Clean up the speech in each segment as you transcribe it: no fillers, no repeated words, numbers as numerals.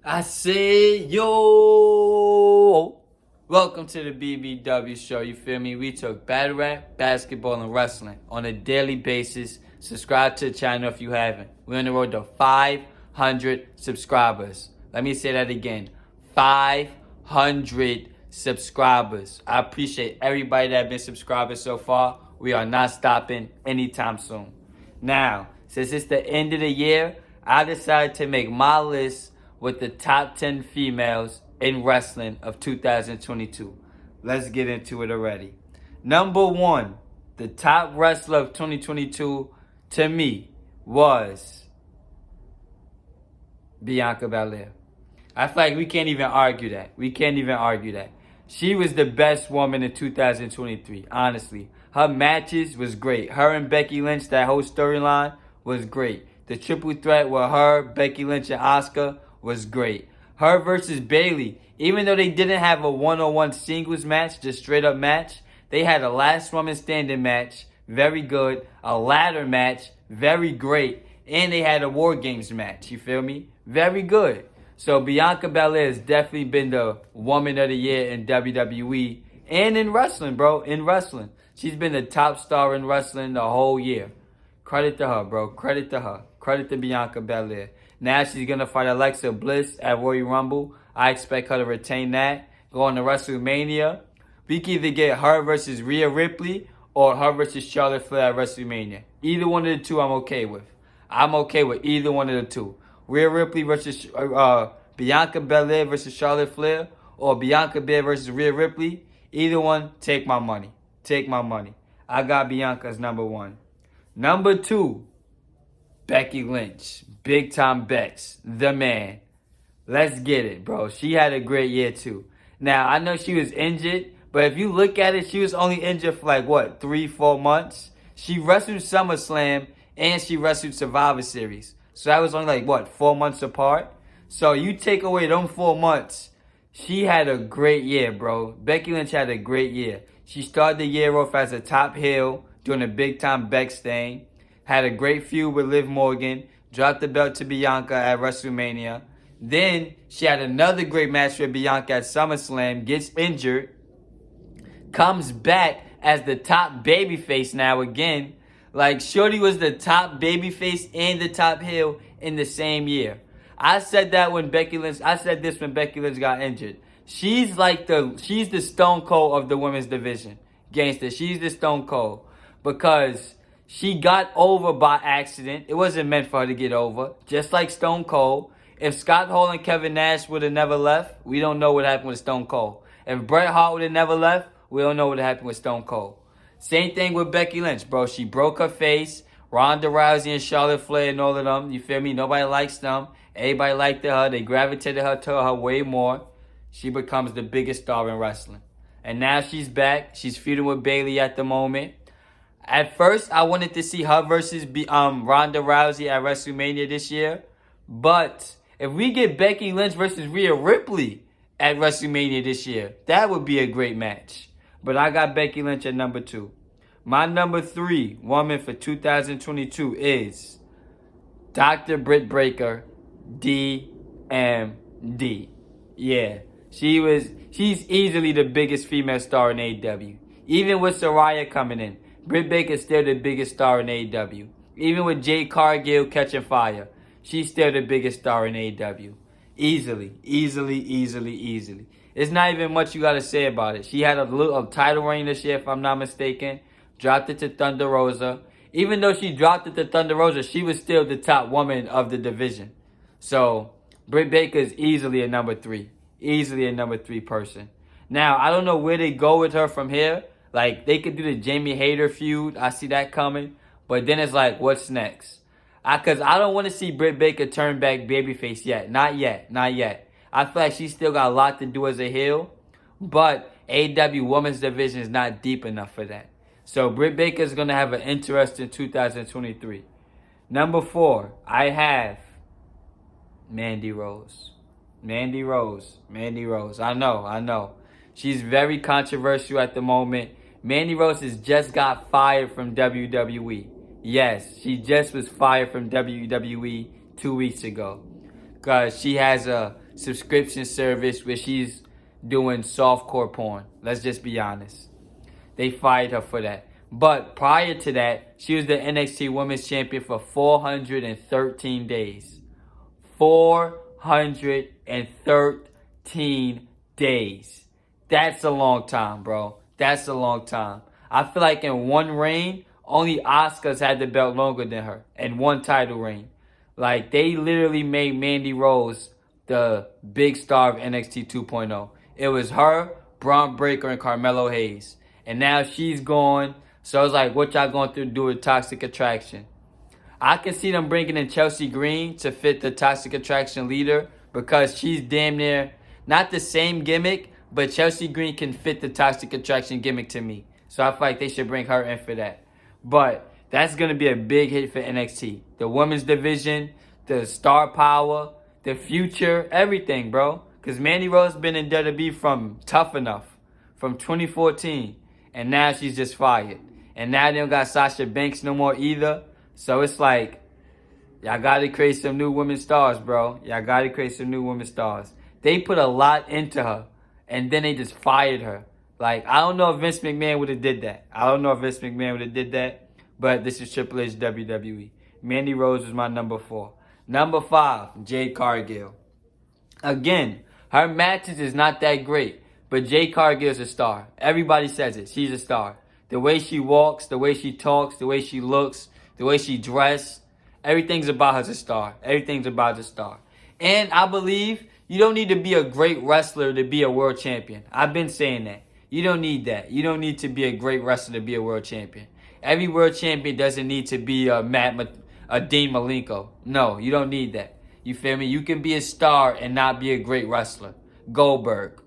I say yo. Welcome to the BBW show. You feel me? We talk battle rap, basketball, and wrestling on a daily basis. Subscribe to the channel if you haven't. We're on the road to 500 subscribers. Let me say that again. 500 subscribers. I appreciate everybody that has been subscribing so far. We are not stopping anytime soon. Now, since it's the end of the year, I decided to make my list with the top 10 females in wrestling of 2022. Let's get into it already. Number one, the top wrestler of 2022 to me was Bianca Belair. I feel like we can't even argue that. She was the best woman in 2023, honestly. Her matches was great. Her and Becky Lynch, that whole storyline was great. The triple threat with her, Becky Lynch, and Asuka was great. Her versus Bayley, even though they didn't have a one-on-one singles match, just straight up match, they had a last woman standing match, very good, a ladder match, very great, and they had a War Games match, you feel me? Very good. So Bianca Belair has definitely been the woman of the year in WWE and in wrestling, bro, in wrestling. She's been the top star in wrestling the whole year. Credit to her, bro. Credit to her. Credit to Bianca Belair. Now she's going to fight Alexa Bliss at Royal Rumble. I expect her to retain that. Go on to WrestleMania. We can either get her versus Rhea Ripley or her versus Charlotte Flair at WrestleMania. Either one of the two I'm okay with. I'm okay with either one of the two. Rhea Ripley versus Bianca Belair versus Charlotte Flair or Bianca Belair versus Rhea Ripley. Either one, take my money. Take my money. I got Bianca as number one. Number two, Becky Lynch. Big time Bex. The man. Let's get it, bro. She had a great year too. Now, I know she was injured, but if you look at it, she was only injured for like, what, 3-4 months? She wrestled SummerSlam and she wrestled Survivor Series. So that was only like, what, 4 months apart? So you take away them 4 months, she had a great year, bro. Becky Lynch had a great year. She started the year off as a top heel, doing a big-time Bex thing. Had a great feud with Liv Morgan. Dropped the belt to Bianca at WrestleMania. Then she had another great match with Bianca at SummerSlam. Gets injured. Comes back as the top babyface now again. Like, Shorty was the top babyface and the top heel in the same year. I said this when Becky Lynch got injured. She's the Stone Cold of the women's division. Gangster. She's the Stone Cold. Because she got over by accident. It wasn't meant for her to get over. Just like Stone Cold. If Scott Hall and Kevin Nash would have never left, we don't know what happened with Stone Cold. If Bret Hart would have never left, we don't know what happened with Stone Cold. Same thing with Becky Lynch, bro. She broke her face. Ronda Rousey and Charlotte Flair and all of them. You feel me? Nobody likes them. Everybody liked her. They gravitated to her way more. She becomes the biggest star in wrestling. And now she's back. She's feuding with Bayley at the moment. At first, I wanted to see her versus Ronda Rousey at WrestleMania this year. But if we get Becky Lynch versus Rhea Ripley at WrestleMania this year, that would be a great match. But I got Becky Lynch at number two. My number three woman for 2022 is Dr. Britt Baker, DMD. Yeah, she's easily the biggest female star in AEW. Even with Saraya coming in, Britt Baker's still the biggest star in AEW. Even with Jade Cargill catching fire, she's still the biggest star in AEW. Easily. It's not even much you gotta say about it. She had a title reign this year, if I'm not mistaken. Dropped it to Thunder Rosa. Even though she dropped it to Thunder Rosa, she was still the top woman of the division. So, Britt Baker is easily a number three. Easily a number three person. Now, I don't know where they go with her from here. Like, they could do the Jamie Hayter feud. I see that coming. But then it's like, what's next? Because I don't want to see Britt Baker turn back babyface yet. Not yet. I feel like she's still got a lot to do as a heel. But AEW Women's Division is not deep enough for that. So Britt Baker is going to have an interesting 2023. Number 4, I have Mandy Rose. Mandy Rose. I know. She's very controversial at the moment. Mandy Rose has just got fired from WWE. Yes, she just was fired from WWE 2 weeks ago. Because she has a subscription service where she's doing softcore porn. Let's just be honest. They fired her for that. But prior to that, she was the NXT Women's Champion for 413 days. 413 days. That's a long time, bro. That's a long time. I feel like in one reign, only Asuka's had the belt longer than her. In one title reign. Like, they literally made Mandy Rose the big star of NXT 2.0. It was her, Braun Breaker, and Carmelo Hayes. And now she's gone. So it's like, what y'all going to do with Toxic Attraction? I can see them bringing in Chelsea Green to fit the Toxic Attraction leader because she's damn near not the same gimmick, but Chelsea Green can fit the Toxic Attraction gimmick to me. So I feel like they should bring her in for that. But that's going to be a big hit for NXT. The women's division, the star power, the future, everything, bro. Because Mandy Rose been in WWE from Tough Enough, from 2014. And now she's just fired. And now they don't got Sasha Banks no more either. So it's like, y'all got to create some new women stars, bro. Y'all got to create some new women stars. They put a lot into her. And then they just fired her. Like, I don't know if Vince McMahon would have did that. But this is Triple H WWE. Mandy Rose was my number 4. Number 5, Jade Cargill. Again, her matches is not that great. But Jade Cargill's a star. Everybody says it. She's a star. The way she walks, the way she talks, the way she looks, the way she dressed. Everything's about her as a star. And I believe you don't need to be a great wrestler to be a world champion. I've been saying that. You don't need that. You don't need to be a great wrestler to be a world champion. Every world champion doesn't need to be a Dean Malenko. No, you don't need that. You feel me? You can be a star and not be a great wrestler. Goldberg.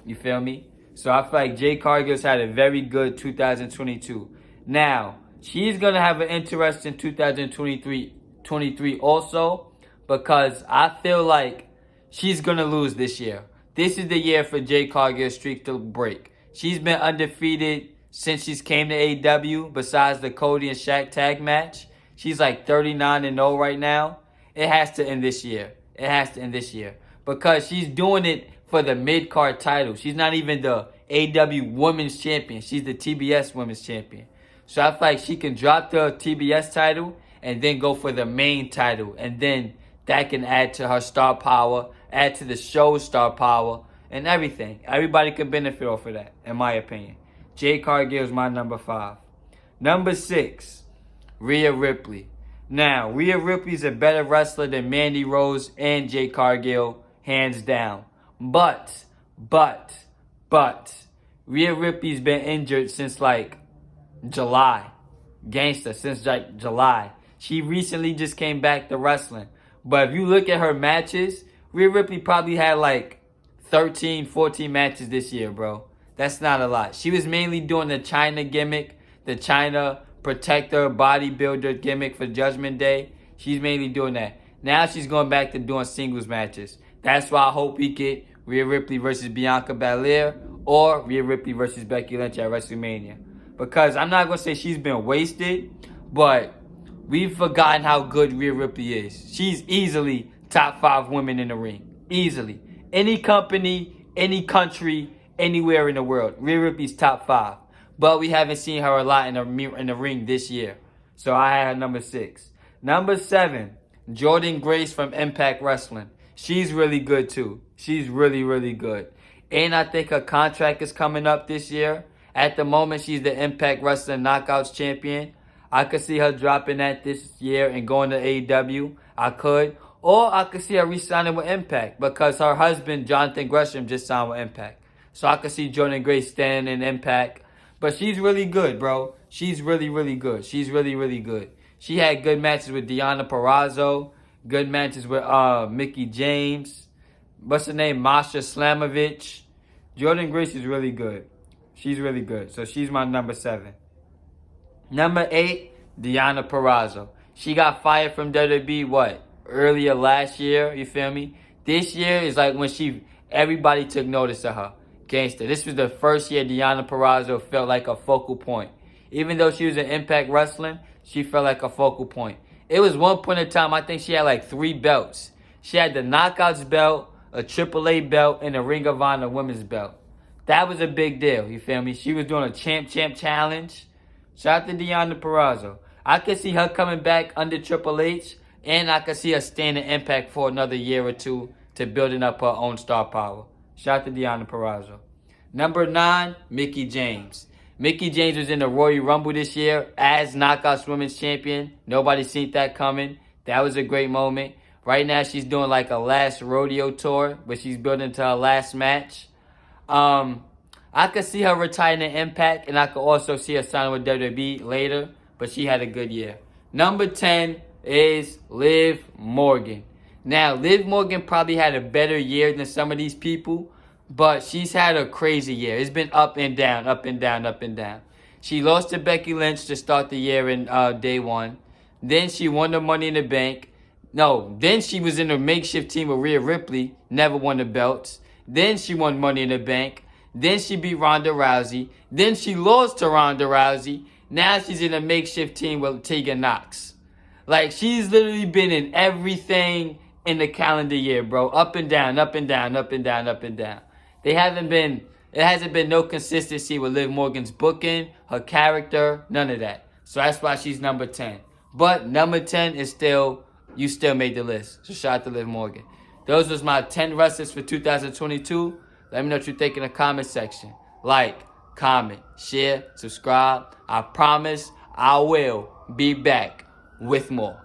You feel me? So I feel like Jade Cargill's had a very good 2022. Now, she's going to have an interesting 2023 also because I feel like she's going to lose this year. This is the year for Jade Cargill's streak to break. She's been undefeated since she's came to AEW besides the Cody and Shaq tag match. She's like 39-0 right now. It has to end this year. Because she's doing it for the mid-card title. She's not even the AEW Women's Champion. She's the TBS Women's Champion. So I feel like she can drop the TBS title and then go for the main title. And then that can add to her star power, add to the show's star power, and everything. Everybody can benefit off of that, in my opinion. Jade Cargill is my number 5. Number 6, Rhea Ripley. Now, Rhea Ripley's a better wrestler than Mandy Rose and Jade Cargill, hands down. But, Rhea Ripley's been injured since like July. Since like July. She recently just came back to wrestling. But if you look at her matches, Rhea Ripley probably had like 13, 14 matches this year, bro. That's not a lot. She was mainly doing the China gimmick, the China protector bodybuilder gimmick for Judgment Day. She's mainly doing that. Now she's going back to doing singles matches. That's why I hope we get Rhea Ripley versus Bianca Belair or Rhea Ripley versus Becky Lynch at WrestleMania. Because I'm not going to say she's been wasted, but we've forgotten how good Rhea Ripley is. She's easily top 5 women in the ring. Easily. Any company, any country, anywhere in the world. Rhea Ripley's top 5. But we haven't seen her a lot in the ring this year. So I had her number 6. Number 7, Jordynne Grace from Impact Wrestling. She's really good too. She's really, really good. And I think her contract is coming up this year. At the moment, she's the Impact Wrestling Knockouts champion. I could see her dropping that this year and going to AEW. I could. Or I could see her re-signing with Impact because her husband, Jonathan Gresham, just signed with Impact. So I could see Jordynne Grace staying in Impact. But she's really good, bro. She's really, really good. She's really, really good. She had good matches with Deonna Purrazzo. Good matches with Mickie James. What's her name? Masha Slamovich. Jordynne Grace is really good. She's really good. So she's my number 7. Number 8, Deonna Purrazzo. She got fired from WWE, earlier last year, you feel me? This year is like when everybody took notice of her. Gangster. This was the first year Deonna Purrazzo felt like a focal point. Even though she was in Impact Wrestling, she felt like a focal point. It was one point in time, I think she had like 3 belts. She had the Knockouts belt, a AAA belt, and a Ring of Honor women's belt. That was a big deal, you feel me? She was doing a champ challenge. Shout out to Deonna Purrazzo. I could see her coming back under Triple H, and I could see her staying in Impact for another year or two to building up her own star power. Shout out to Deonna Purrazzo. Number 9, Mickie James. Mickie James was in the Royal Rumble this year as Knockouts Women's Champion. Nobody seen that coming. That was a great moment. Right now, she's doing like a last rodeo tour, but she's building to her last match. I could see her retiring in Impact, and I could also see her signing with WWE later, but she had a good year. Number 10 is Liv Morgan. Now, Liv Morgan probably had a better year than some of these people, but she's had a crazy year. It's been up and down, up and down, up and down. She lost to Becky Lynch to start the year in day one. Then she won the Money in the Bank. No, then she was in a makeshift team with Rhea Ripley, never won the belts. Then she won Money in the Bank. Then she beat Ronda Rousey. Then she lost to Ronda Rousey. Now she's in a makeshift team with Tegan Knox. Like, she's literally been in everything in the calendar year, bro. Up and down, up and down, up and down, up and down. It hasn't been no consistency with Liv Morgan's booking, her character, none of that. So that's why she's number 10. But number 10 is you still made the list. So shout out to Liv Morgan. Those was my 10 wrestlers for 2022. Let me know what you think in the comment section. Like, comment, share, subscribe. I promise I will be back with more.